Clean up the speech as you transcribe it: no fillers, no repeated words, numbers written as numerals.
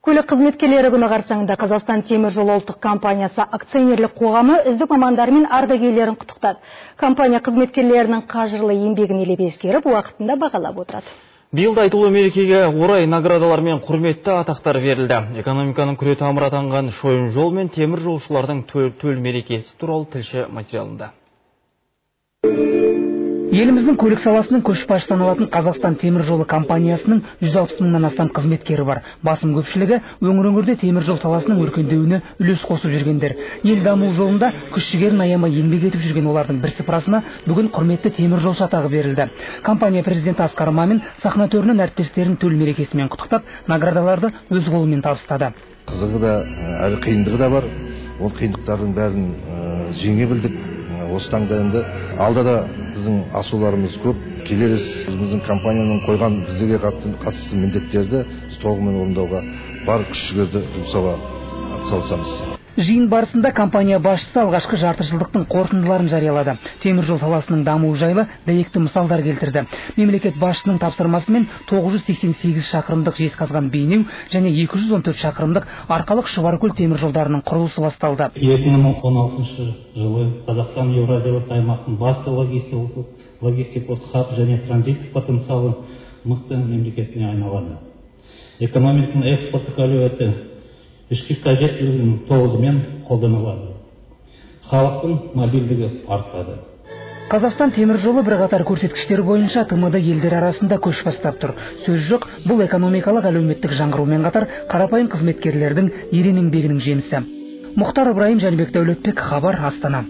Көлік қызметкерлері күні қарсаңында Қазақстан темір жолы ұлттық компаниясы акционерлік қоғамы үздік мамандары мен ардагерлерін құттықтады. Компания қызметкерлерінің қажырлы еңбегін елеп ескеріп, уақытында бағалап отырады. Биылда айтулы мерекеге орай наградалар мен құрметті атақтар берілді. Экономиканың күре тамыры атанған шойын жол мен темір жолшылардың төл мерекесі туралы тілші материалында. Еліміздің көлік саласының көшбасшы саналатын Қазақстан темір жолы компаниясының 160 мыңнан астам қызметкері бар. Басым көпшілігі өңір-өңірде темір жол саласының өркендеуіне үлес қосып жүргендер. Ел даму жолында күш-жігерін аямай еңбек етіп жүрген олардың бірсыпырасына бүгін құрметті темір жолшы атағы берілді. Компания президенті Асқар Мамин сахна төрінен әріптестерін төл мерекесімен құттықтап, наградаларды өз қолымен табыстады. Қызығы да, әрі қиындығы да бар. Ол қиындықтардың бәрін жеңе білдік. Осы таңда енді алда да біздің асуларымыз көп. Келеріс өзіміздің компанияның қойған біздерге қатысты міндеттерді толығымен орындауға бар күш-жігерді жұмсауға атсалысамыз. Жиын барысында компания басшысы алғашқы жартыжылдықтың қорытындыларын жариялады. Темір жол саласының дамуы жайлы дәйекті мысалдар келтірді. Мемлекет басшысының тапсырмасымен 988 шақырымдық жезқазған бейнеу және 214 шақырымдық Арқалық Шұбаркөл темір жолдарының құрылысы басталды. 2016 жылы Қазақстан Еуразиялық аймақтың басты логистикалық хаб және транзиттік потенциалы мықты мемлекетіне айналады. Экономиканың экспорттық әлеуеті ішкі қажеттілігінің толығымен қолданылады. Халықтың мобильдігі артады. Қазақстан темір жолы бірқатар көрсеткіштер бойынша ТМД елдер арасында көш бастап тұр. Сөз жоқ, бұл экономикалық әлеуметтік жаңғырумен қатар қарапайым қызметкерлердің ерен еңбегінің жемісі. Мұхтар Ыбырайым, Жәнібек Дәулетбек, Хабар, Астана.